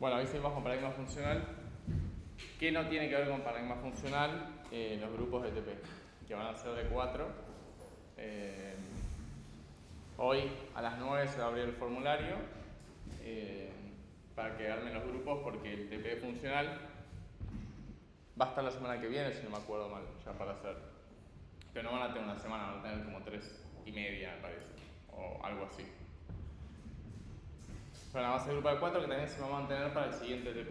Bueno, hoy seguimos con paradigma funcional. ¿Qué no tiene que ver con paradigma funcional? Los grupos de TP, que van a ser de 4. Hoy a las 9 se va a abrir el formulario para que armen los grupos, porque el TP funcional va a estar la semana que viene, si no me acuerdo mal, ya para hacer. Pero no van a tener una semana, van a tener como 3,5, me parece, o algo así. Bueno, va a ser el grupo de 4 que también se va a mantener para el siguiente TP,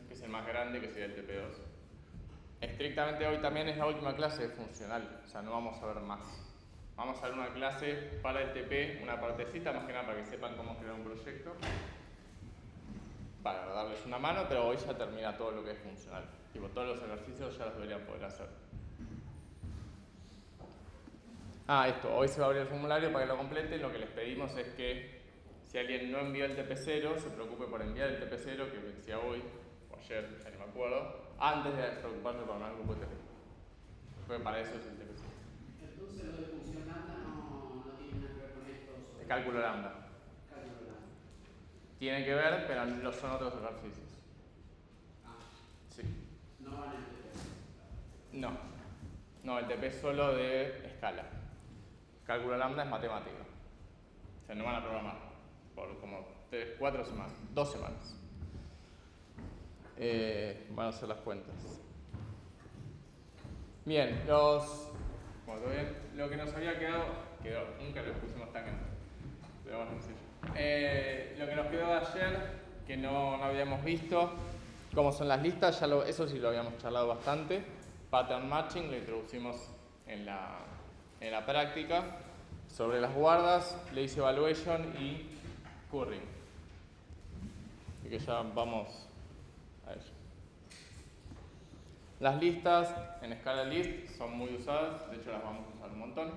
que es el más grande, que sería el TP2. Estrictamente hoy también es la última clase de funcional, o sea, no vamos a ver más. Vamos a ver una clase para el TP, una partecita, más que nada para que sepan cómo crear un proyecto, para darles una mano, pero hoy ya termina todo lo que es funcional. Tipo, todos los ejercicios ya los deberían poder hacer. Hoy se va a abrir el formulario para que lo completen. Lo que les pedimos es que si alguien no envió el TP0, se preocupe por enviar el TP0, que vencía hoy, o ayer, ya no me acuerdo, antes de preocuparse por armar el grupo de TP. Porque para eso es el TP0. Entonces lo de función lambda no tiene nada que ver con esto. El cálculo lambda. Cálculo lambda. Tiene que ver, pero no son otros ejercicios. Sí. No van en el TP. No, el TP es solo de escala. Cálculo lambda es matemática. O sea, no van a programar por como 4 semanas, 2 semanas. Van a hacer las cuentas. Bien, lo que nos había quedó, nunca lo pusimos tan en, pero más sencillo. Lo que nos quedó de ayer, que no habíamos visto, cómo son las listas, eso sí lo habíamos charlado bastante. Pattern matching lo introducimos en la práctica. Sobre las guardas, lazy evaluation y currying. Así que ya vamos a eso. Las listas en escala list son muy usadas, de hecho las vamos a usar un montón.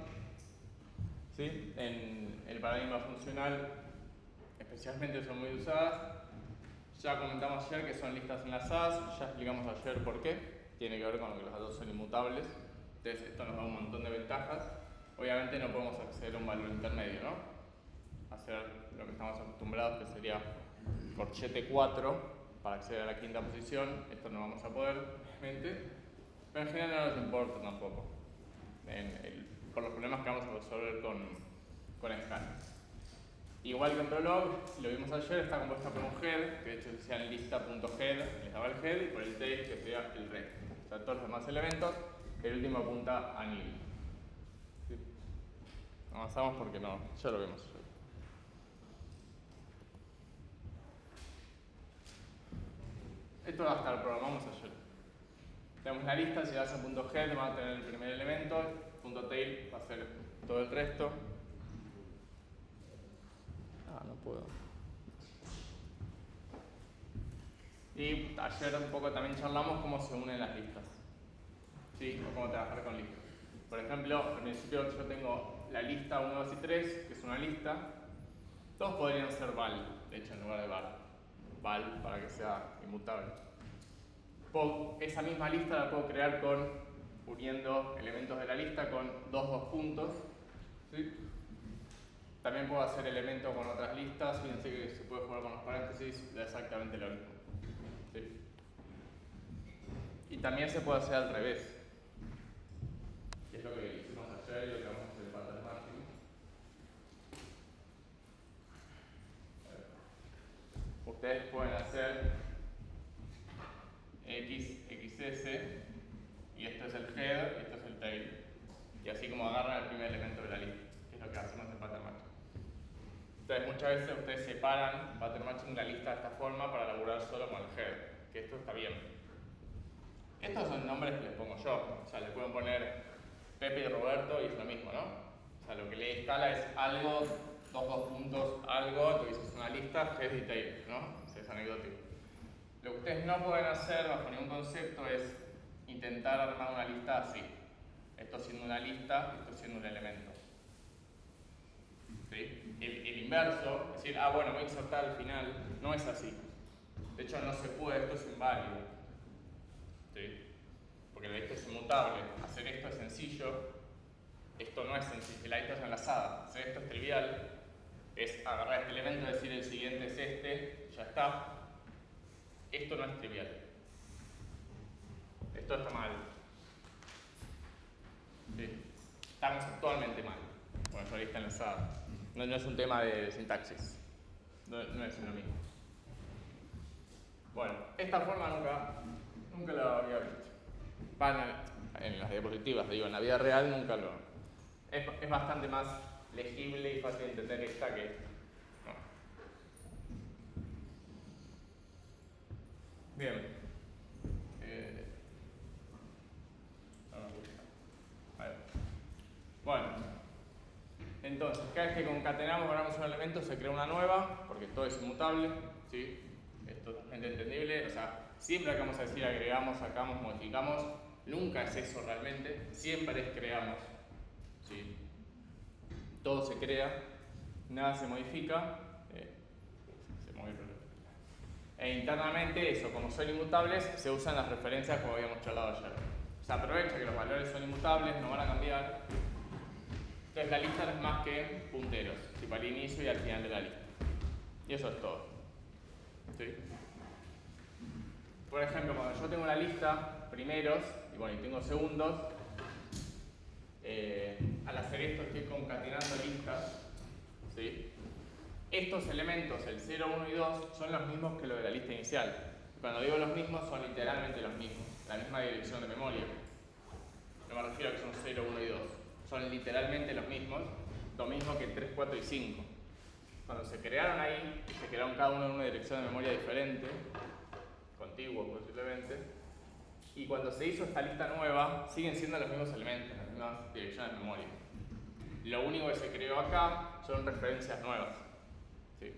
¿Sí? En el paradigma funcional especialmente son muy usadas. Ya comentamos ayer que son listas enlazadas, ya explicamos ayer por qué. Tiene que ver con que los datos son inmutables. Entonces esto nos da un montón de ventajas. Obviamente no podemos acceder a un valor intermedio, ¿no? Hacer lo que estamos acostumbrados, que sería corchete 4 para acceder a la quinta posición. Esto no vamos a poder, obviamente, pero en general no nos importa tampoco, por los problemas que vamos a resolver con escalas. Igual que en Prolog, lo vimos ayer, está compuesta por un head, que de hecho se llama lista.head, les daba el head, y por el tail, que sería el red. O sea, todos los demás elementos, el último apunta a nil. ¿Sí? Avanzamos porque no, ya lo vimos ayer. Esto va a estar, programamos ayer. Tenemos la lista, si das a punto head van a tener el primer elemento, punto tail va a ser todo el resto. No puedo. Y ayer un poco también charlamos cómo se unen las listas. ¿Sí? O cómo trabajar con listas. Por ejemplo, al principio yo tengo la lista 1, 2 y 3, que es una lista. Todos podrían ser val, de hecho, en lugar de var. Val para que sea inmutable. Esa misma lista la puedo crear uniendo elementos de la lista con dos puntos. ¿Sí? También puedo hacer elementos con otras listas. Fíjense que se puede jugar con los paréntesis, da exactamente lo mismo. ¿Sí? Y también se puede hacer al revés, que es lo que hicimos ayer y lo que vamos a hacer en pattern matching. Ustedes pueden hacer XS, y esto es el head y esto es el tail, y así como agarran el primer elemento de la lista, que es lo que hacemos en pattern matching. Entonces muchas veces ustedes separan pattern matching la lista de esta forma para laburar solo con el head, que esto está bien. Estos son nombres que les pongo yo, o sea, les pueden poner Pepe y Roberto y es lo mismo, ¿no? O sea, lo que lee escala es algo, dos puntos, algo, entonces es una lista, head y tail, ¿no? Ese es anecdótico. Lo que ustedes no pueden hacer bajo ningún concepto es intentar armar una lista así. Esto siendo una lista, esto siendo un elemento. ¿Sí? El inverso, es decir, bueno, voy a insertar al final, no es así. De hecho, no se puede, esto es inválido. ¿Sí? Porque esto es inmutable. Hacer esto es sencillo, esto no es sencillo. La lista es enlazada. Hacer esto es trivial. Es agarrar este elemento y decir el siguiente es este, ya está. Esto no es trivial. Esto está mal. ¿Sí? Está conceptualmente mal. Bueno, yo lista enlazada. No es un tema de sintaxis. No es lo mismo. Bueno, esta forma nunca la había visto. En las diapositivas, digo, en la vida real nunca lo. Es bastante más legible y fácil de entender esta que esta. No. Bien. Bueno, entonces, cada vez que concatenamos un elemento se crea una nueva, porque todo es inmutable, ¿sí? Es totalmente entendible, o sea, siempre que vamos a decir agregamos, sacamos, modificamos, nunca es eso realmente, siempre es creamos, ¿sí? Todo se crea, nada se modifica, e internamente eso, como son inmutables, se usan las referencias como habíamos charlado ayer. Se aprovecha que los valores son inmutables, no van a cambiar. Entonces la lista no es más que punteros, tipo al inicio y al final de la lista. Y eso es todo. ¿Sí? Por ejemplo, cuando yo tengo una lista primeros y tengo segundos, al hacer esto estoy concatenando listas. ¿Sí? Estos elementos, el 0, 1 y 2, son los mismos que los de la lista inicial. Cuando digo los mismos, son literalmente los mismos, la misma dirección de memoria. No me refiero a que son 0, 1 y 2. Son literalmente los mismos, lo mismo que 3, 4 y 5. Cuando se crearon ahí, se crearon cada uno en una dirección de memoria diferente, contiguo posiblemente, y cuando se hizo esta lista nueva, siguen siendo los mismos elementos, las mismas direcciones de memoria. Lo único que se creó acá son referencias nuevas. ¿Sí?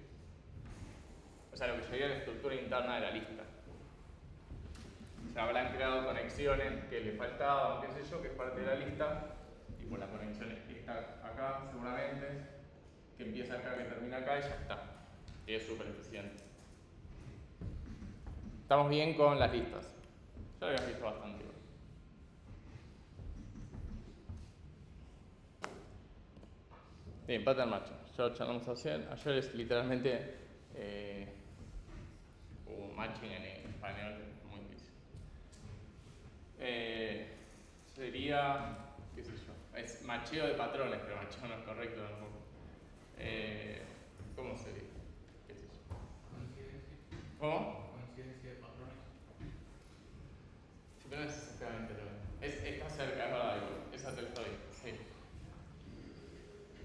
O sea, lo que sería la estructura interna de la lista. Se habrán creado conexiones que le faltaban, qué sé yo, que es parte de la lista, y por la conexión está acá seguramente, que empieza acá, que termina acá y ya está. Y es súper eficiente. Estamos bien con las listas. Ya lo habías visto bastante. Bien, pattern matching. Ya lo charlamos ayer. Ayer es literalmente un matching en español muy difícil. Sería, qué sé yo, es macheo de patrones, pero macheo no es correcto tampoco. ¿Cómo sería? ¿Qué sé yo? ¿Cómo? Coincidencia de patrones. Si no es exactamente lo mismo. Está cerca, es verdad, esa te lo estoy. Sí.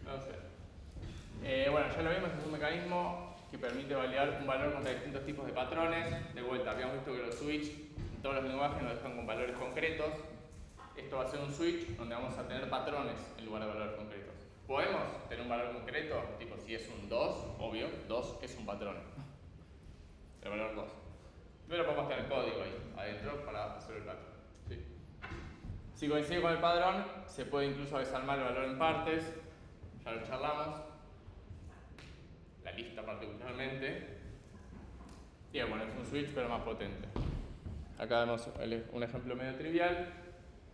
No sé. Bueno, ya lo vimos, es un mecanismo que permite validar un valor contra distintos tipos de patrones. De vuelta, habíamos visto que los switch en todos los lenguajes nos dejan con valores concretos. Esto va a ser un switch donde vamos a tener patrones en lugar de valores concretos. Podemos tener un valor concreto, tipo si es un 2, obvio, 2 es un patrón. El valor 2. Pero podemos tener código ahí adentro para hacer el patrón. ¿Sí? Si coincide con el patrón, se puede incluso desarmar el valor en partes. Ya lo charlamos. La lista particularmente. Y bueno, es un switch pero más potente. Acá vemos un ejemplo medio trivial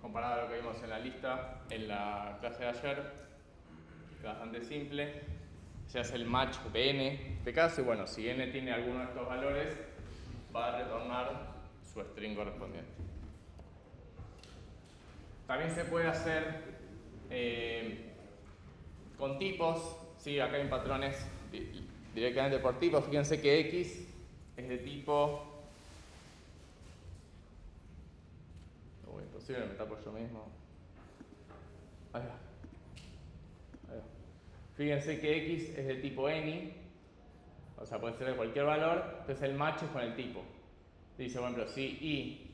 comparado a lo que vimos en la lista en la clase de ayer, que es bastante simple. Se hace el match de n en este caso y bueno, si n tiene alguno de estos valores va a retornar su string correspondiente. También se puede hacer con tipos. Sí, acá hay patrones directamente por tipo. Fíjense que x es de tipo... imposible, me tapo yo mismo. Ahí va. Ahí va. Fíjense que x es de tipo any, o sea, puede ser de cualquier valor, entonces el match es con el tipo. Dice, por ejemplo, si y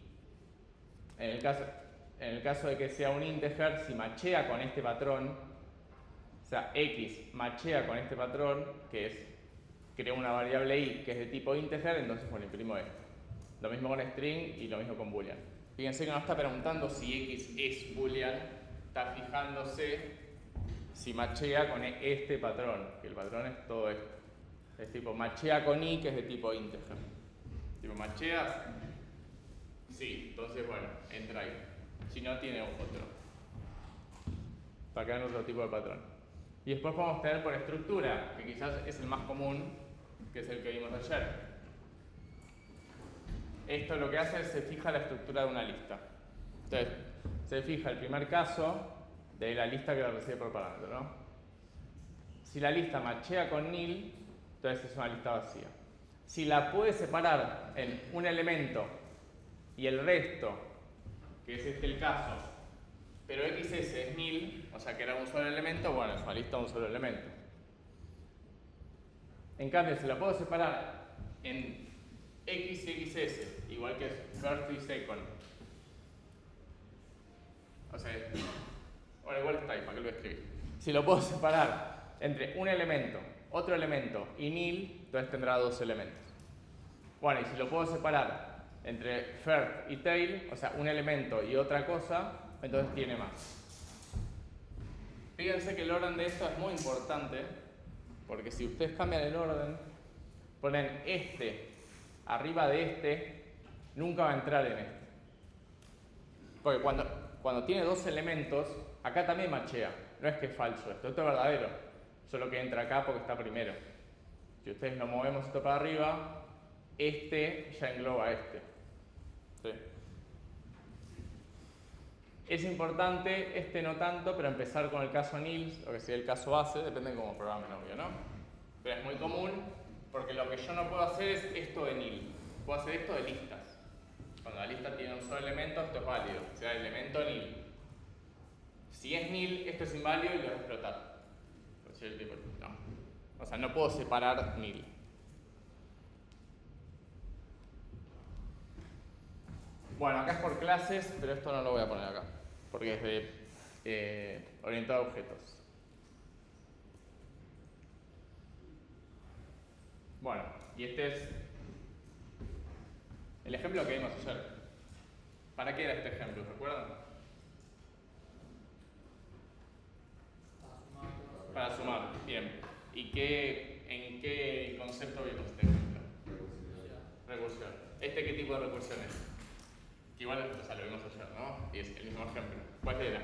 en el caso de que sea un integer, si machea con este patrón, o sea, x machea con este patrón, que es, crea una variable i que es de tipo integer, entonces bueno, imprimo esto. Lo mismo con string y lo mismo con boolean. Fíjense que no está preguntando si x es boolean, está fijándose si machea con este patrón, que el patrón es todo esto. Es tipo machea con i, que es de tipo integer. Tipo macheas, sí, entonces bueno, entra ahí. Si no, tiene otro. Para que hagan otro tipo de patrón. Y después podemos tener por estructura, que quizás es el más común, que es el que vimos ayer. esto lo que hace es se fija la estructura de una lista. Entonces, se fija el primer caso de la lista que lo recibe por parámetro, ¿no? Si la lista machea con nil, entonces es una lista vacía. Si la puede separar en un elemento y el resto, que es este el caso, pero XS es nil, o sea que era un solo elemento, bueno, es una lista de un solo elemento. En cambio, si la puedo separar en X y XS, igual que first y second, o sea, ahora igual está ahí, ¿para qué lo voy a escribir? Si lo puedo separar entre un elemento, otro elemento y nil, entonces tendrá dos elementos. Bueno, y si lo puedo separar entre first y tail, o sea, un elemento y otra cosa, entonces tiene más. Fíjense que el orden de esto es muy importante, porque si ustedes cambian el orden, ponen este arriba de este, nunca va a entrar en este. Porque cuando tiene dos elementos, acá también machea. No es que es falso esto es verdadero. Solo que entra acá porque está primero. Si ustedes lo movemos esto para arriba, este ya engloba este. ¿Sí? Es importante, este no tanto, pero empezar con el caso nil, o que sea el caso base, depende de cómo programen, obvio, ¿no? Pero es muy común, porque lo que yo no puedo hacer es esto de nil. Puedo hacer esto de listas. Cuando la lista tiene un solo elemento, esto es válido, o sea, elemento nil. Si es nil, esto es inválido y lo voy a explotar. No. O sea, no puedo separar nil. Bueno, acá es por clases, pero esto no lo voy a poner acá, porque es de orientado a objetos. Bueno, y este es el ejemplo que vimos ayer. ¿Para qué era este ejemplo? ¿Recuerdan? Para sumar, bien. ¿Y en qué concepto vimos este ejemplo? Recursión. ¿Este qué tipo de recursión es? Que igual, o sea, lo vimos ayer, ¿no? Y es el mismo ejemplo. ¿Cuál era?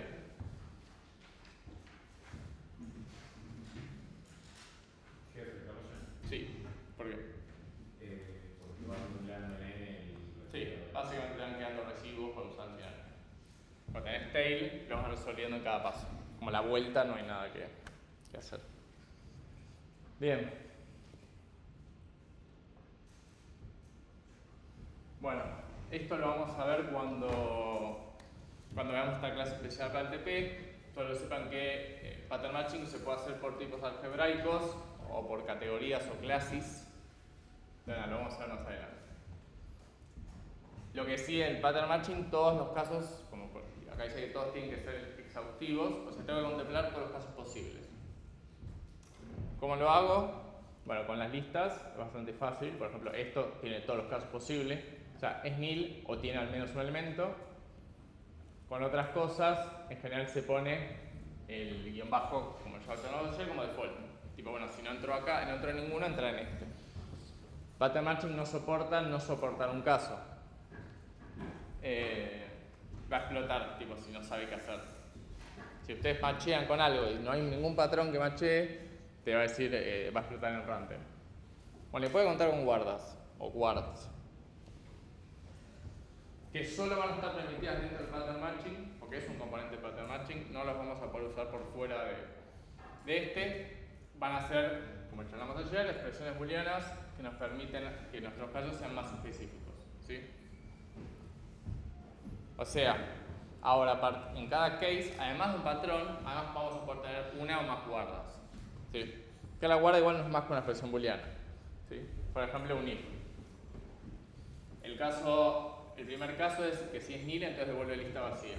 Sí, ¿por qué? Porque va acumulando en N y... Sí, básicamente te van quedando residuos para usar al final. Cuando tenés tail, lo vas resolviendo en cada paso. Como la vuelta no hay nada que hacer. Bien. Bueno, esto lo vamos a ver cuando veamos esta clase especial para el TP. Solo sepan que pattern matching se puede hacer por tipos algebraicos o por categorías o clases. Bueno, lo vamos a ver más adelante. Lo que sí, el pattern matching, todos los casos, como acá dice que todos tienen que ser exhaustivos, o sea, tengo que contemplar todos los casos posibles. ¿Cómo lo hago? Bueno, con las listas es bastante fácil. Por ejemplo, esto tiene todos los casos posibles. O sea, es nil o tiene al menos un elemento. Con otras cosas, en general se pone el guión bajo, como ya tenemos ayer, como default. Tipo, bueno, si no entró acá, no entró en ninguno, entra en este. Pattern matching no soportar un caso. Va a explotar, tipo, si no sabe qué hacer. Si ustedes machean con algo y no hay ningún patrón que machee, te va a decir, va a explotar en el runtime. Bueno, le puede contar con guardas o guards, que solo van a estar permitidas dentro del pattern matching, porque es un componente de pattern matching, no las vamos a poder usar por fuera de este. Van a ser, como ya hablamos ayer, expresiones booleanas que nos permiten que nuestros casos sean más específicos, ¿sí? O sea, ahora en cada case, además de un patrón, además vamos a poder tener una o más guardas, ¿sí? Que la guarda igual no es más que una expresión booleana, ¿sí? Por ejemplo, un if. El primer caso es que si es nil, entonces devuelve lista vacía.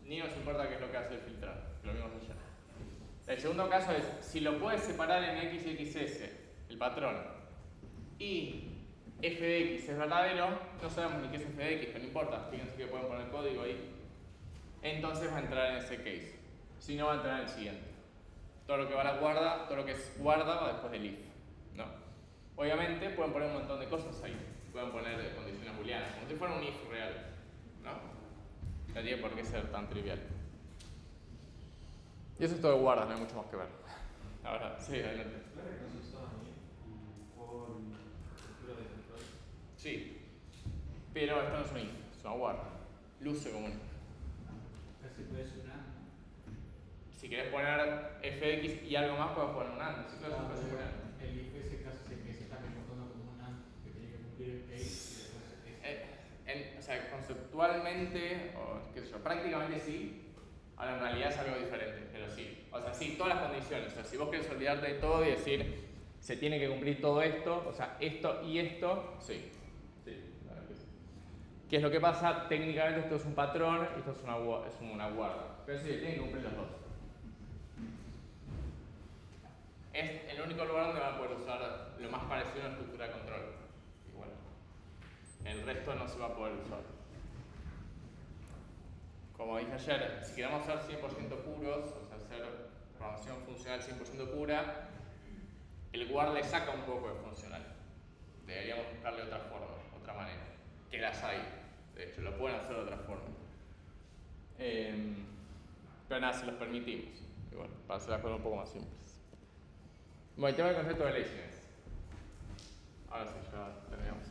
Ni nos importa qué es lo que hace el filtrar, que lo vimos ayer. El segundo caso es, si lo puedes separar en x y xs, el patrón, y f de x es verdadero, no sabemos ni qué es f de x, pero no importa, fíjense que pueden poner código ahí, entonces va a entrar en ese case. Si no, va a entrar en el siguiente. Todo lo que va a la guarda, todo lo que es guarda va después del if, ¿no? Obviamente pueden poner un montón de cosas ahí. Pueden poner condiciones booleanas, como si fuera un if real, ¿no? No tiene por qué ser tan trivial. Y eso es todo de guardas, no hay mucho más que ver. Ahora, sí, adelante. ¿Las que no se usaban ahí? ¿Por estructura de control? Sí. pero esto no es un if, es una guarda. Luce como un if. Casi puede ser una. Si querés poner fx y algo más, puedes poner un AND. Si Claro, el if ese caso se está comportando como un AND que tiene que cumplir el case y después o sea, conceptualmente, o qué sé yo, prácticamente sí. Ahora en realidad es algo diferente, pero sí. O sea, sí, todas las condiciones. O sea, si vos querés olvidarte de todo y decir, se tiene que cumplir todo esto, o sea, esto y esto, sí. Sí, claro que sí. ¿Qué es lo que pasa? Técnicamente esto es un patrón y esto es una guarda. Pero sí, tienen que cumplir los dos. Es el único lugar donde van a poder usar lo más parecido a una estructura de control. Igual. El resto no se va a poder usar. Como dije ayer, si queremos ser 100% puros, o sea, hacer programación funcional 100% pura, el guard le saca un poco de funcional. Deberíamos buscarle otra forma, otra manera. Que las hay, de hecho, lo pueden hacer de otra forma. Pero nada, se los permitimos. Y bueno, para hacer las cosas un poco más simples. Bueno, el tema del concepto de laziness. Ahora sí, ya terminamos.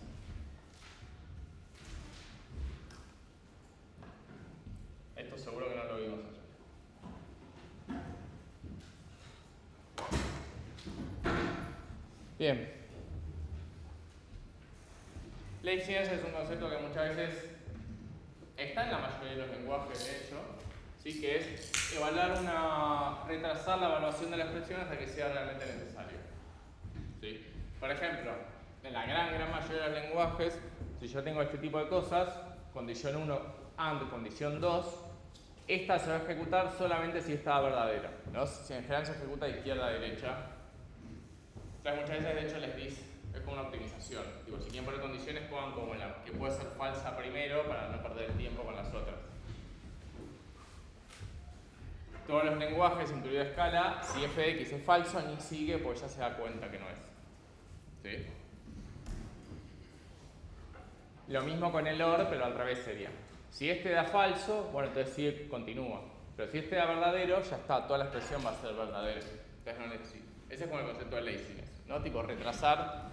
Esto seguro que no lo vimos ayer. Bien. Laziness es un concepto que muchas veces está en la mayoría de los lenguajes, de hecho, ¿sí? Que es retrasar la evaluación de la expresión hasta que sea realmente necesario. ¿Sí? Por ejemplo, en la gran mayoría de los lenguajes, si yo tengo este tipo de cosas, condición 1 AND condición 2, esta se va a ejecutar solamente si está verdadera, ¿no? Si en general se ejecuta de izquierda a derecha. Entonces muchas veces de hecho les dice, es como una optimización. Digo, si quieren poner condiciones, pongan como la que puede ser falsa primero para no perder el tiempo con las otras. Todos los lenguajes, incluido Scala, si fx es falso, ni sigue porque ya se da cuenta que no es. ¿Sí? Lo mismo con el OR, pero al revés sería. Si este da falso, bueno, entonces sí continúa. Pero si este da verdadero, ya está, toda la expresión va a ser verdadera. Entonces no necesita. Ese es como el concepto de laziness, ¿no? Tipo, retrasar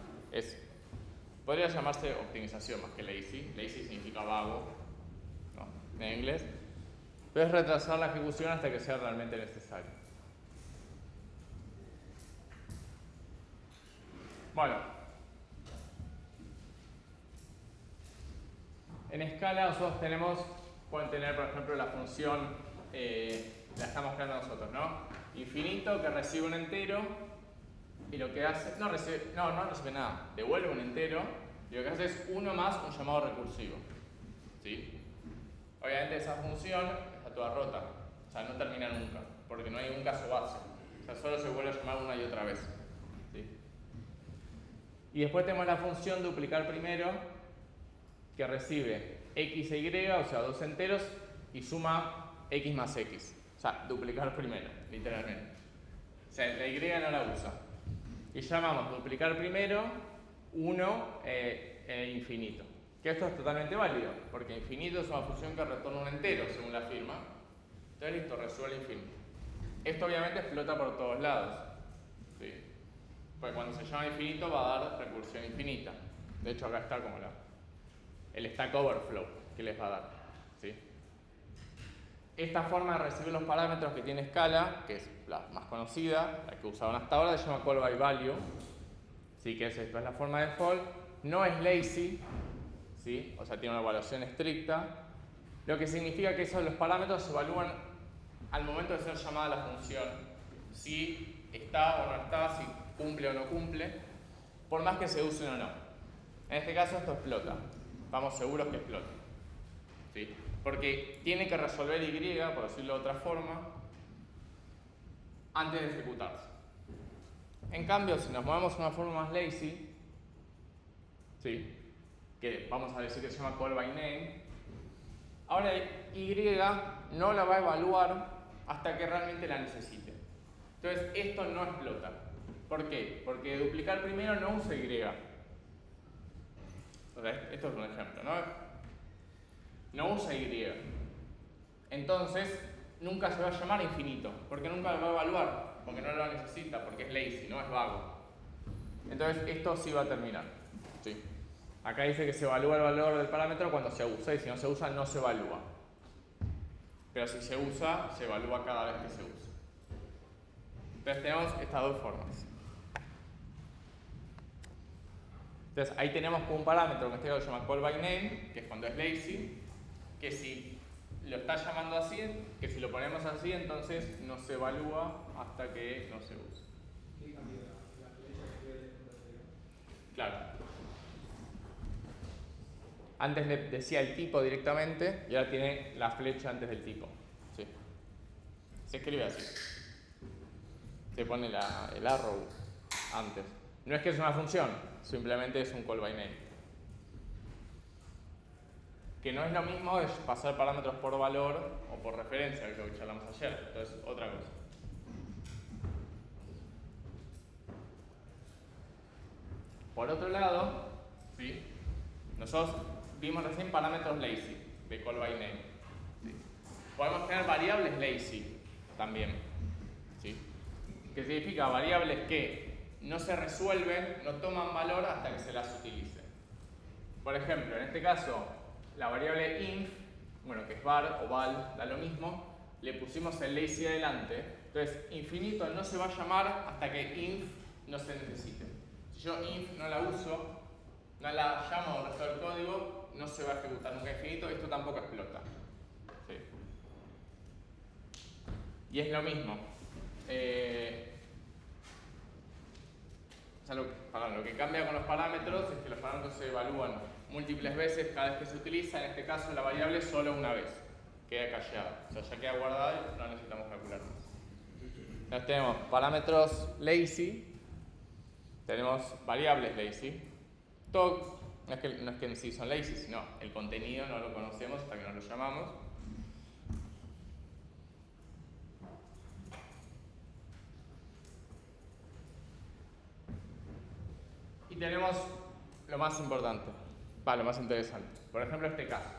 podría llamarse optimización más que lazy. Lazy significa vago, ¿no? En inglés. Pero es retrasar la ejecución hasta que sea realmente necesario. Bueno. En Scala nosotros pueden tener por ejemplo la función, la estamos creando nosotros, ¿no? Infinito que recibe un entero y lo que hace, no recibe nada, devuelve un entero y lo que hace es uno más un llamado recursivo. ¿Sí? Obviamente esa función está toda rota, o sea, no termina nunca, porque no hay un caso base, o sea, solo se vuelve a llamar una y otra vez. ¿Sí? Y después tenemos la función duplicar primero, que recibe x e y, o sea, dos enteros, y suma x más x. O sea, duplicar primero, literalmente. O sea, la y no la usa. Y llamamos duplicar primero 1 infinito. Que esto es totalmente válido, porque infinito es una función que retorna un entero, según la firma. Entonces, listo, resuelve infinito. Esto obviamente explota por todos lados. ¿Sí? Porque cuando se llama infinito va a dar recursión infinita. De hecho, acá está como el Stack Overflow que les va a dar. ¿Sí? Esta forma de recibir los parámetros que tiene Scala, que es la más conocida, la que usaban hasta ahora, se llama call by value. ¿Sí? Que es esto, es la forma de default. No es lazy, ¿sí? O sea, tiene una evaluación estricta. Lo que significa que los parámetros se evalúan al momento de ser llamada la función. Si está o no está, si cumple o no cumple, por más que se usen o no. En este caso esto explota. Estamos seguros que explota. ¿Sí? Porque tiene que resolver y, por decirlo de otra forma, antes de ejecutarse. En cambio, si nos movemos a una forma más lazy, ¿sí? Que vamos a decir que se llama call by name, ahora y no la va a evaluar hasta que realmente la necesite. Entonces, esto no explota. ¿Por qué? Porque duplicar primero no usa y. Entonces, esto es un ejemplo, ¿no? No usa y. Entonces, nunca se va a llamar infinito, porque nunca lo va a evaluar, porque no lo necesita, porque es lazy, no es vago. Entonces, esto sí va a terminar. ¿Sí? Acá dice que se evalúa el valor del parámetro cuando se usa y si no se usa no se evalúa. Pero si se usa, se evalúa cada vez que se usa. Entonces tenemos estas dos formas. Entonces ahí tenemos como un parámetro que en este caso se llama call by name, que es cuando es lazy, que si lo está llamando así, que si lo ponemos así, entonces no se evalúa hasta que no se use. ¿Qué cambia la flecha que Claro. Antes le decía el tipo directamente y ahora tiene la flecha antes del tipo. Sí. Se escribe así. Se pone el arrow antes. No es que es una función, simplemente es un call by name. Que no es lo mismo es pasar parámetros por valor o por referencia, que es lo que charlamos ayer. Entonces, otra cosa. Por otro lado, ¿sí? Nosotros vimos recién parámetros lazy de call by name. ¿Sí? Podemos tener variables lazy también. ¿Sí? ¿Qué significa? Variables que no se resuelven, no toman valor hasta que se las utilice. Por ejemplo, en este caso, la variable inf, bueno, que es var o val, da lo mismo, le pusimos el lazy adelante. Entonces, infinito no se va a llamar hasta que inf no se necesite. Si yo inf no la uso, no la llamo al resto del código, no se va a ejecutar nunca infinito, esto tampoco explota. ¿Sí? Y es lo mismo. O sea, lo que cambia con los parámetros es que los parámetros se evalúan múltiples veces cada vez que se utiliza. En este caso, la variable solo una vez. Queda callada. O sea, ya queda guardada y no necesitamos calcular más. Entonces tenemos parámetros lazy, tenemos variables lazy. Todo, no es que en sí son lazy, sino el contenido no lo conocemos hasta que no lo llamamos. Y tenemos lo más importante, lo más interesante. Por ejemplo, este caso.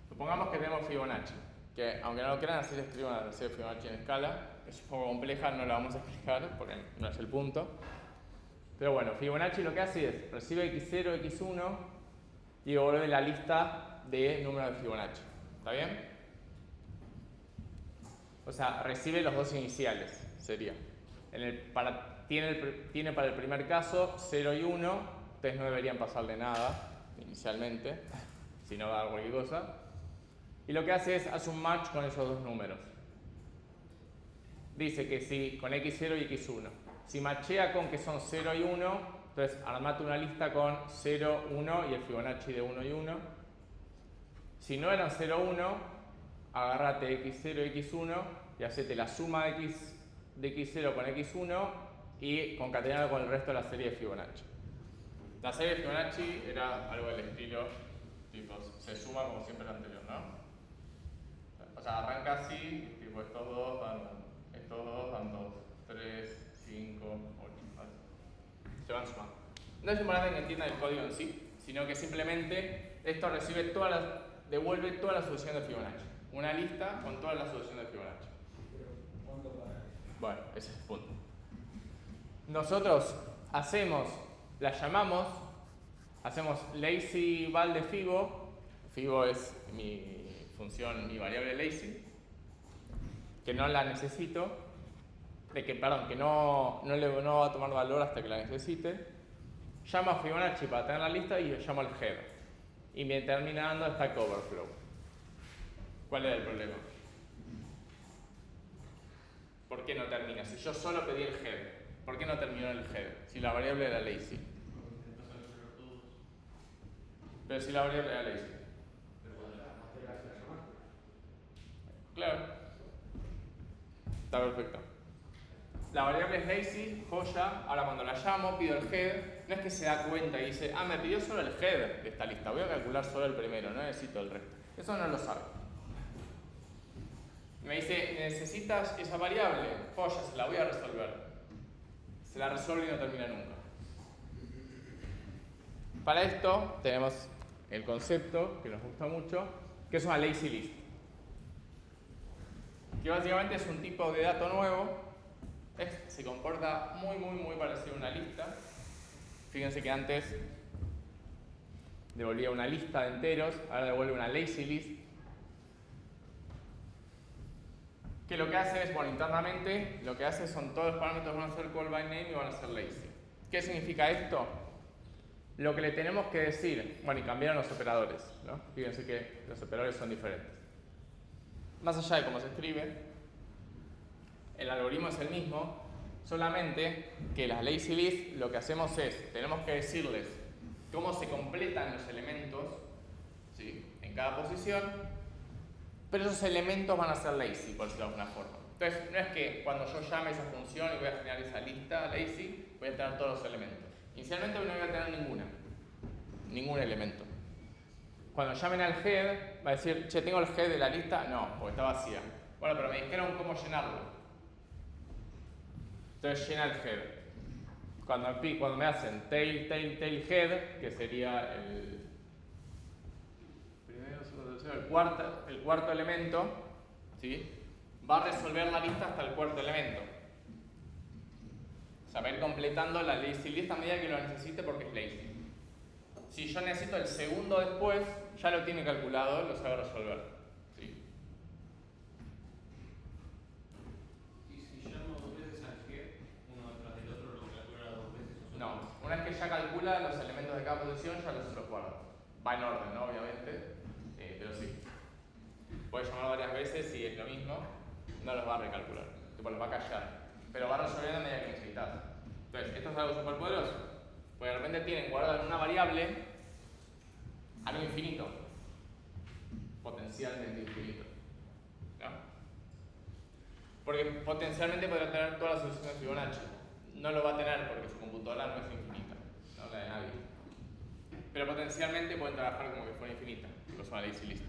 Supongamos que tenemos Fibonacci, que aunque no lo crean, así se escribe una serie de Fibonacci en escala. Es un poco compleja, no la vamos a explicar porque no es el punto. Pero bueno, Fibonacci lo que hace es recibe x0, x1 y devuelve la lista de números de Fibonacci. ¿Está bien? O sea, recibe los dos iniciales, sería. Tiene para el primer caso 0 y 1, ustedes no deberían pasarle nada inicialmente, si no va a dar cualquier cosa. Y lo que hace es hace un match con esos dos números. Dice que si con x0 y x1. Si machea con que son 0 y 1, entonces armate una lista con 0, 1 y el Fibonacci de 1 y 1. Si no eran 0, 1, agárrate x0 y x1 y hacete la suma de x0 con x1 y concatenarlo con el resto de la serie de Fibonacci. La serie de Fibonacci era algo del estilo, tipo, se suma como siempre el anterior, ¿no? O sea, arranca así, tipo, estos dos dan 2, 3, 5, 8, ¿vale? Se van sumando. No es importante que entiendan el código en sí, sino que simplemente esto devuelve toda la solución de Fibonacci. Una lista con toda la solución de Fibonacci. Bueno, ese es el punto. Nosotros hacemos lazy val de Fibo. Fibo es mi función, mi variable lazy, que no la necesito, que no va a tomar valor hasta que la necesite. Llamo a Fibonacci para tener la lista y llamo al head. Y me termina dando stack overflow. ¿Cuál era el problema? ¿Por qué no termina? Si yo solo pedí el head, ¿por qué no terminó el head? Si la variable era lazy. Pero si la variable era lazy. Claro. Está perfecto. La variable es lazy, joya. Ahora cuando la llamo, pido el head. No es que se da cuenta y dice, me pidió solo el head de esta lista. Voy a calcular solo el primero, no necesito el resto. Eso no lo sabe. Me dice, ¿necesitas esa variable? Joya, se la voy a resolver. Se la resuelve y no termina nunca. Para esto tenemos el concepto, que nos gusta mucho, que es una lazy list. Que básicamente es un tipo de dato nuevo. Se comporta muy parecido a una lista. Fíjense que antes devolvía una lista de enteros, ahora devuelve una lazy list. Que lo que hace es, bueno, internamente, lo que hace son todos los parámetros van a ser call by name y van a ser lazy. ¿Qué significa esto? Lo que le tenemos que decir, bueno, y cambiaron los operadores, ¿no? Fíjense que los operadores son diferentes. Más allá de cómo se escribe, el algoritmo es el mismo, solamente que las lazy list lo que hacemos es, tenemos que decirles cómo se completan los elementos, ¿sí?, en cada posición, pero esos elementos van a ser lazy, por decirlo de alguna forma. Entonces, no es que cuando yo llame esa función y voy a generar esa lista lazy, voy a tener todos los elementos. Inicialmente no voy a tener ningún elemento. Cuando llamen al head, va a decir, che, ¿tengo el head de la lista? No, porque está vacía. Bueno, pero me dijeron cómo llenarlo. Entonces llena el head. Cuando me hacen tail head, que sería el primero, segundo, tercero, el cuarto elemento, ¿sí?, va a resolver la lista hasta el cuarto elemento. O sea, va a ir completando la lazy list a medida que lo necesite porque es lazy. Si yo necesito el segundo después, ya lo tiene calculado, lo sabe resolver. ¿Sí? ¿Y si llamo dos veces al head, uno detrás del otro, lo calcula dos veces? No, una vez que ya calcula los elementos de cada posición, ya los guarda. Va en orden, ¿no? Obviamente, pero sí. Puede llamar varias veces y es lo mismo, no los va a recalcular, tipo los va a callar, pero va resolviendo a medida que necesitas. Entonces, esto es algo súper poderoso, porque de repente tienen guardado en una variable algo infinito, potencialmente infinito, ¿no? Porque potencialmente podrá tener todas las soluciones de Fibonacci, no lo va a tener porque su computadora no es infinita, no la de nadie, pero potencialmente pueden trabajar como que fuera infinita, que es una lazy list.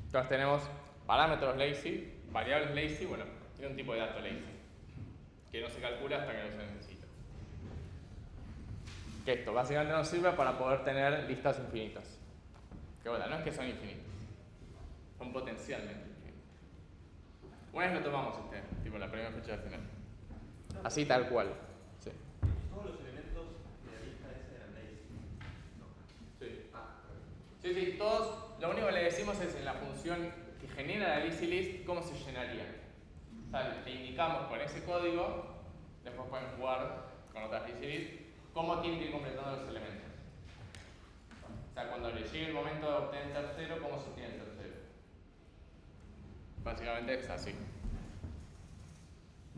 Entonces tenemos parámetros lazy, variables lazy, bueno, tiene un tipo de dato lazy, que no se calcula hasta que no se necesita. Que esto básicamente nos sirve para poder tener listas infinitas. Que bueno, no es que son infinitas, son potencialmente infinitas. Una vez lo tomamos tipo la primera fecha de final. Así tal cual. Sí. Todos los elementos de la lista esa eran lazy. Sí. Sí, todos. Lo único que le decimos es en la función que genera la lazy list, cómo se llenaría. O sea, le indicamos con ese código, después pueden jugar con otras lazy list, cómo tienen que ir completando los elementos. O sea, cuando le llegue el momento de obtener el tercero, cómo se obtiene el tercero. Básicamente es así.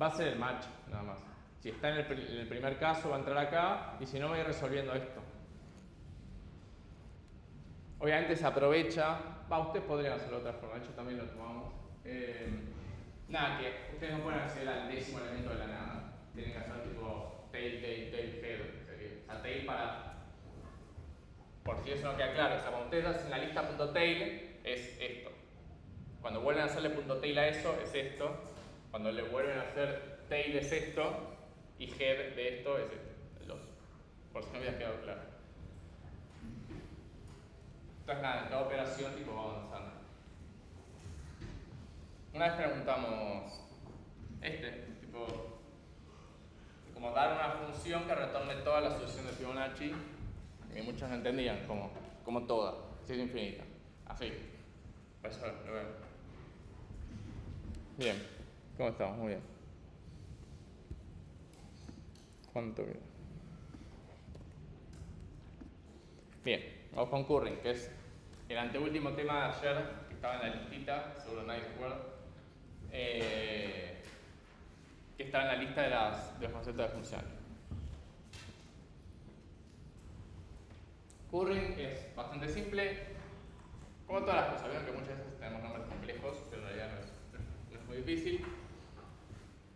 Va a ser el match, nada más. Si está en el primer caso, va a entrar acá, y si no, voy a ir resolviendo esto. Obviamente se aprovecha, ustedes podrían hacerlo de otra forma, de hecho también lo tomamos. Nada, que ustedes no pueden acceder al décimo elemento de la nada. Tienen que hacer tipo tail, head. O sea, tail para. Por si eso no queda claro. O sea, cuando ustedes hacen la lista .tail, es esto. Cuando vuelven a hacerle .tail a eso, es esto. Cuando le vuelven a hacer tail, es esto. Y head de esto, es esto. Por si no había quedado claro. Entonces nada, la operación tipo va avanzando. Una vez preguntamos tipo, como dar una función que retorne toda la solución de Fibonacci, y muchos no entendían como toda, si es infinita. Así. Por eso lo veo. Bien, ¿cómo estamos? Muy bien. ¿Cuánto queda? Bien, vamos con Curring, que es el anteúltimo tema de ayer, que estaba en la listita, seguro nadie se acuerda, que estaba en la lista de los conceptos de función. Curring es bastante simple, como todas las cosas, vieron que muchas veces tenemos nombres complejos, pero en realidad no es muy difícil.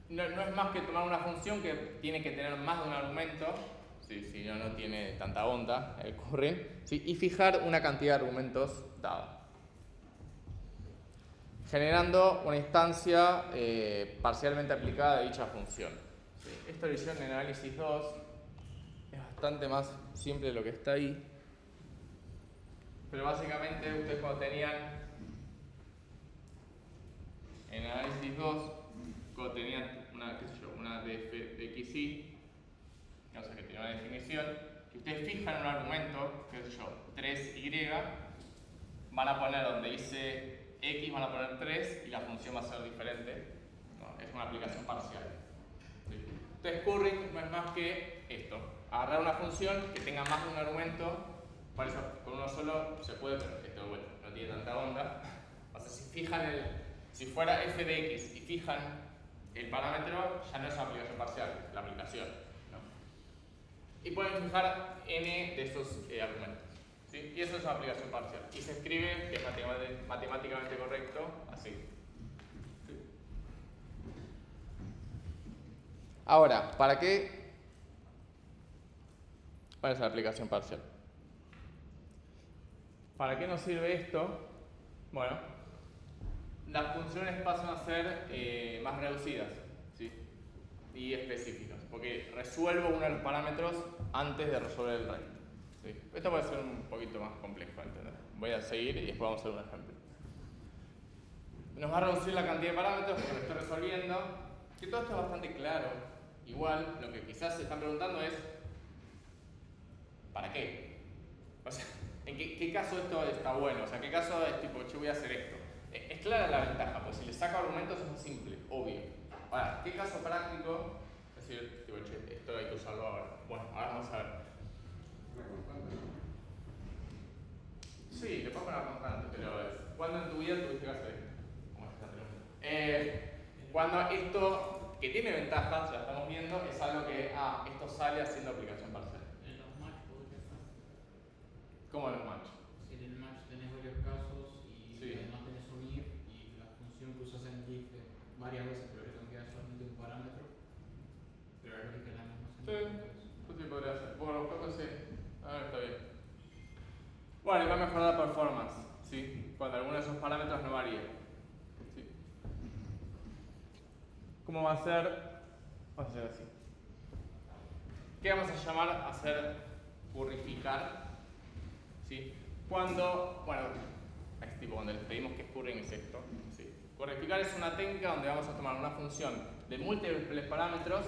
No es más que tomar una función que tiene que tener más de un argumento, si no, no tiene tanta onda el curring, ¿sí? Y fijar una cantidad de argumentos dada. Generando una instancia parcialmente aplicada de dicha función. ¿Sí? Esto lo hicieron en análisis 2, es bastante más simple de lo que está ahí. Pero básicamente ustedes cuando tenían en análisis 2, cuando tenían una df de xy, no sé, que tenía una definición, que ustedes fijan un argumento, qué sé yo, 3y, van a poner donde dice x, van a poner 3 y la función va a ser diferente. ¿No? Es una aplicación parcial. ¿Sí? Entonces curring no es más que esto, agarrar una función que tenga más de un argumento. Por eso con uno solo se puede, pero esto bueno, no tiene tanta onda. O sea, si fuera f de x y fijan el parámetro, ya no es una aplicación parcial, es la aplicación. ¿No? Y pueden fijar n de esos argumentos. ¿Sí? Y eso es una aplicación parcial. Y se escribe, que es matemáticamente correcto, así. ¿Sí? Ahora, ¿para qué? ¿Cuál es la aplicación parcial? ¿Para qué nos sirve esto? Bueno, las funciones pasan a ser más reducidas, ¿sí? Y específicas, porque resuelvo uno de los parámetros antes de resolver el resto. ¿Sí? Esto puede ser un poquito más complejo de entender. Voy a seguir y después vamos a hacer un ejemplo. Nos va a reducir la cantidad de parámetros porque lo estoy resolviendo. Que todo esto es bastante claro. Igual, lo que quizás se están preguntando es ¿para qué? O sea, ¿en qué caso esto está bueno? O sea, ¿qué caso es tipo, yo voy a hacer esto? Es clara la ventaja, pues si le saco argumentos es más simple, obvio. Ahora, ¿qué caso práctico? Es decir, tipo, che, esto hay que usarlo ahora. Bueno, ahora vamos a ver. Sí, le pongo una constante, pero es ¿cuándo en tu vida tuviste que hacer esto? Como esta pregunta. Cuando esto, que tiene ventajas, ya estamos viendo, es algo que, esto sale haciendo aplicación parcial. En los match podría estar. ¿Cómo los match? Si en el match tenés varios casos y Sí. además tenés un if y la función que usas en el if varias veces, pero que cambia solamente un parámetro, pero la lógica es la misma. Sí, esto sí podría ser. Bueno, creo que sí. A ver, está bien. Bueno, y va a mejorar la performance, ¿sí? Cuando alguno de esos parámetros no varía. ¿Sí? ¿Cómo va a ser? Vamos a hacer así. ¿Qué vamos a llamar a hacer currificar? ¿Sí? Cuando, bueno, es tipo cuando les pedimos que curring es esto. ¿Sí? Currificar es una técnica donde vamos a tomar una función de múltiples parámetros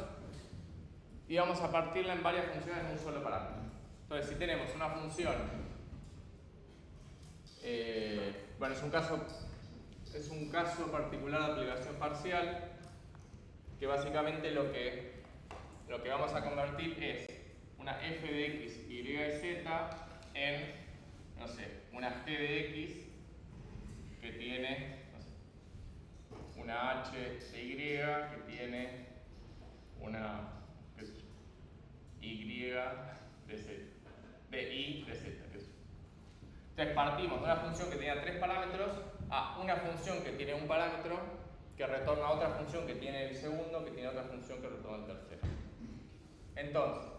y vamos a partirla en varias funciones de un solo parámetro. Entonces, si tenemos una función, bueno, es un caso particular de aplicación parcial que básicamente lo que vamos a convertir es una f de x, y y z en, no sé, una g de x que tiene, no sé, una h de y que tiene una, qué sé yo, y de z, de y de z, qué sé yo. Entonces partimos de una función que tenía 3 parámetros a una función que tiene un parámetro que retorna otra función que tiene el segundo, que tiene otra función que retorna el tercero. Entonces,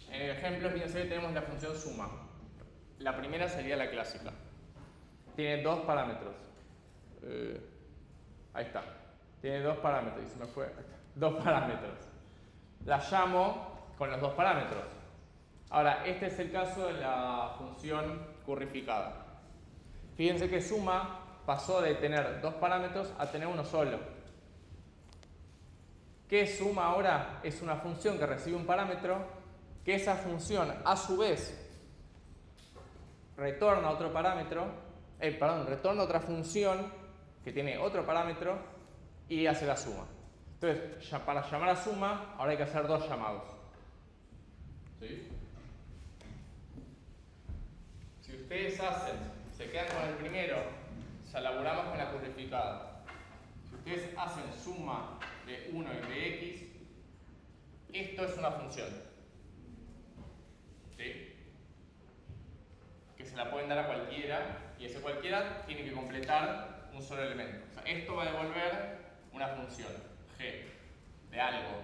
en el ejemplo, fíjense que tenemos la función suma. La primera sería la clásica. Tiene 2 parámetros. Ahí está. Tiene 2 parámetros. Y se me fue. Ahí está. 2 parámetros. La llamo con los 2 parámetros. Ahora, este es el caso de la función currificada. Fíjense que suma pasó de tener 2 parámetros a tener uno solo. ¿Qué es suma ahora? Es una función que recibe un parámetro, que esa función a su vez retorna otro parámetro, retorna otra función que tiene otro parámetro y hace la suma. Entonces, para llamar a suma, ahora hay que hacer 2 llamados. ¿Sí? Si ustedes se quedan con el primero, ya laburamos con la currificada. Si ustedes hacen suma de 1 y de x, esto es una función. ¿Sí? Que se la pueden dar a cualquiera, y ese cualquiera tiene que completar un solo elemento. O sea, esto va a devolver una función, g, de algo,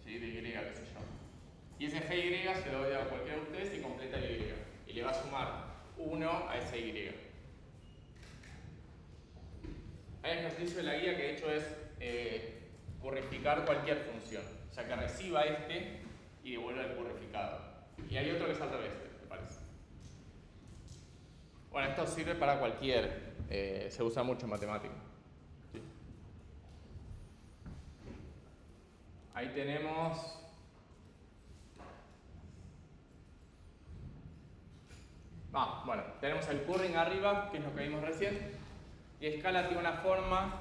¿sí? De y, qué sé yo. Y ese g y se lo doy a cualquiera de ustedes y completa el y. Y le va a sumar 1 a ese y. Hay un ejercicio de la guía que de hecho es currificar cualquier función. O sea, que reciba este y devuelva el currificado. Y hay otro que es al revés, me parece. Bueno, esto sirve para cualquier, se usa mucho en matemática. ¿Sí? Ahí tenemos Bueno, tenemos el curring arriba, que es lo que vimos recién, y Scala tiene una forma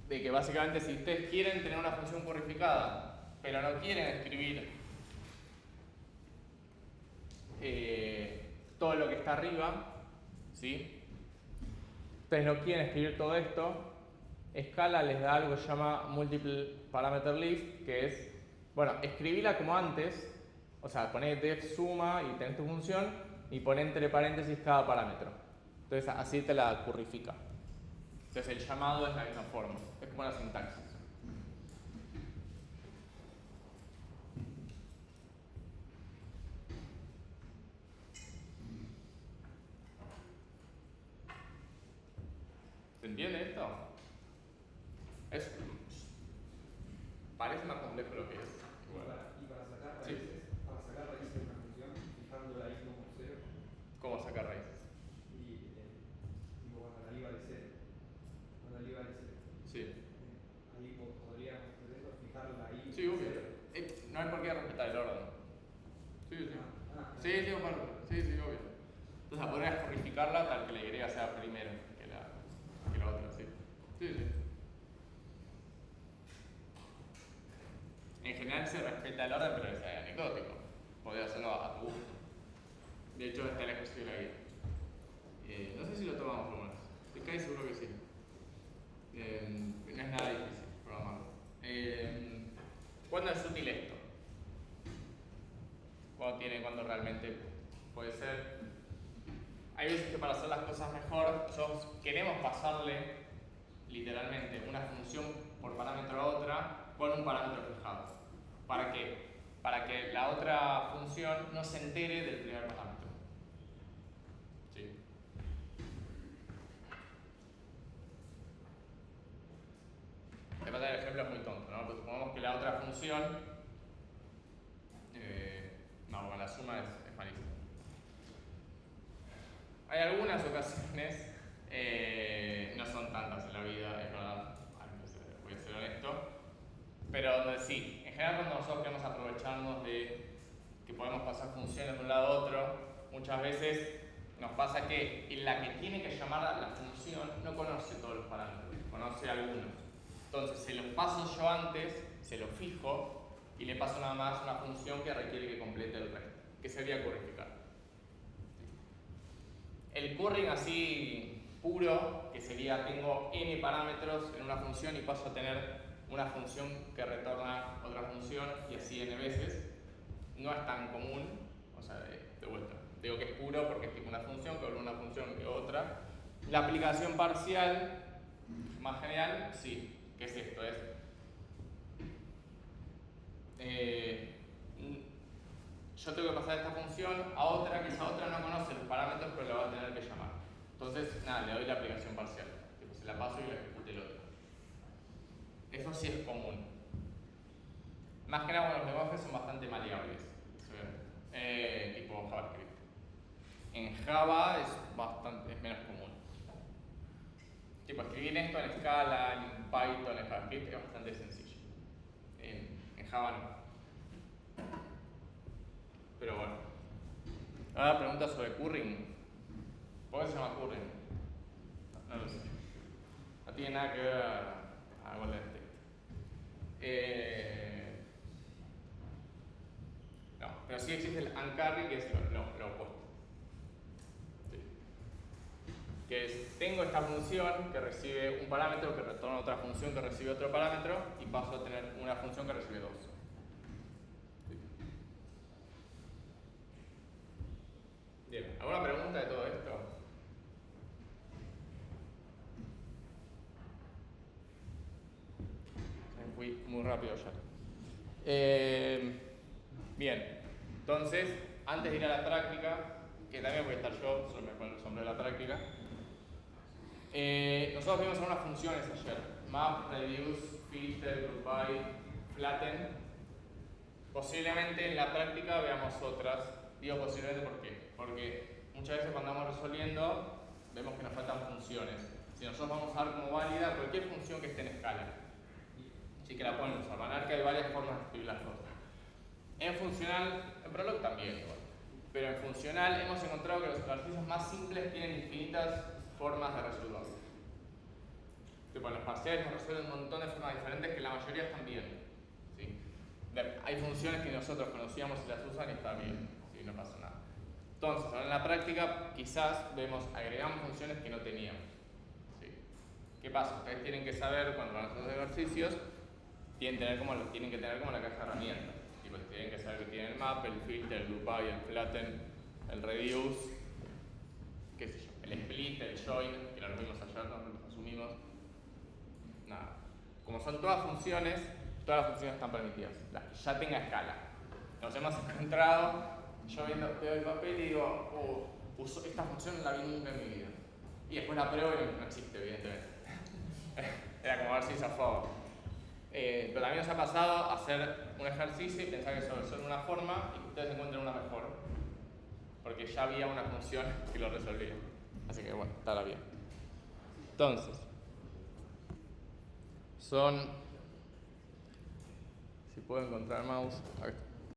de que básicamente si ustedes quieren tener una función currificada, pero no quieren escribir todo lo que está arriba, ¿sí? Ustedes no quieren escribir todo esto, Scala les da algo que se llama Multiple Parameter List, que es, bueno, escribíla como antes, o sea, poné def suma y tenés tu función, y poné entre paréntesis cada parámetro. Entonces así te la currifica. Entonces el llamado es la misma forma, es como la sintaxis. ¿Se entiende esto? Parece más complejo lo que es. Y para sacar Sí. raíces, de una función, fijando la i como 0, ¿Cómo sacar raíces? y tipo cuando la i vale 0, Sí. ahí podríamos hacer eso, fijar la i Sí, obvio. 0. No hay por qué respetar el orden. Sí, sí. Sí, obvio. Entonces podrías currificarla tal que la Y sea primero que la otra, sí. Sí. En general se respeta el orden, pero es anecdótico. Podés hacerlo a tu gusto. De hecho, está el ejercicio de la guía. No sé si lo tomamos por lo menos. Estoy casi seguro que sí. No es nada difícil programarlo. ¿Cuándo es útil esto? ¿Cuándo realmente puede ser? Hay veces que para hacer las cosas mejor, nosotros queremos pasarle literalmente una función por parámetro a otra con un parámetro fijado. ¿Para qué? Para que la otra función no se entere del primer parámetro. ¿Sí? Te pasa el ejemplo es muy tonto, ¿no? Pues supongamos que la otra función, con la suma es malísimo. Hay algunas ocasiones, no son tantas en la vida, es verdad, voy a ser honesto, pero donde sí, en general cuando nosotros queremos aprovecharnos de que podemos pasar funciones de un lado a otro, muchas veces nos pasa que en la que tiene que llamar a la función no conoce todos los parámetros, conoce algunos. Entonces se los paso yo antes, se los fijo y le paso nada más una función que requiere que complete el resto, que sería currificar. El curring así puro, que sería tengo n parámetros en una función y paso a tener una función que retorna otra función y así n veces, no es tan común, o sea, de vuelta. Digo que es puro porque es tipo una función que una función que otra. La aplicación parcial, más general, sí. ¿Qué es esto? Yo tengo que pasar esta función a otra, que esa otra no conoce los parámetros, pero la va a tener que llamar. Entonces, nada, le doy la aplicación parcial. Se la paso y la ejecute el otro. Eso sí es común. Más que nada, los lenguajes son bastante maleables. Tipo JavaScript. En Java es menos común. Tipo, escribir esto en Scala, en Python, en JavaScript es bastante sencillo. En Java no. Pero bueno. Ahora pregunta sobre curring. ¿Por qué se llama curring? No lo sé. No tiene nada que ver a Golden State. No, pero sí existe el uncarry, que es lo opuesto. Sí. Que es, tengo esta función que recibe un parámetro que retorna otra función que recibe otro parámetro y paso a tener una función que recibe dos. Bien, ¿alguna pregunta de todo esto? Fui muy rápido ya. Bien, entonces, antes de ir a la práctica, que también voy a estar yo, solo me pongo el sombrero de la práctica, nosotros vimos algunas funciones ayer. Map, reduce, filter, group by, flatten. Posiblemente en la práctica veamos otras. Digo posiblemente ¿por qué? Porque muchas veces cuando vamos resolviendo vemos que nos faltan funciones. Si nosotros vamos a dar como válida cualquier función que esté en escala, sí que la pueden usar. Van a ver que hay varias formas de escribir las cosas. En funcional, en Prolog también igual. Pero en funcional hemos encontrado que los ejercicios más simples tienen infinitas formas de resolverlos. Tipo, los parciales nos resuelven un montón de formas diferentes que la mayoría están bien. ¿Sí? Hay funciones que nosotros conocíamos y las usan y está bien. ¿Sí? No pasa nada. Entonces, ahora en la práctica quizás agregamos funciones que no teníamos. ¿Sí? ¿Qué pasa? Ustedes tienen que saber cuando van a hacer los ejercicios, tienen que tener como la caja de herramientas. Tipo, tienen que saber que tienen el map, el filter, el group by, el flatten, el reduce, qué sé yo, el split, el join, que lo vimos ayer, no lo asumimos. Nada. Como son todas las funciones están permitidas, las que ya tenga escala. Nos hemos encontrado, yo veo el papel y digo, esta función no la vi nunca en mi vida. Y después la pruebo y no existe, evidentemente. Era como a ver si hizo a favor. Pero también nos ha pasado hacer un ejercicio y pensar que solo una forma y que ustedes encuentren una mejor. Porque ya había una función que lo resolvía. Así que bueno, estará bien. Entonces, si puedo encontrar el mouse,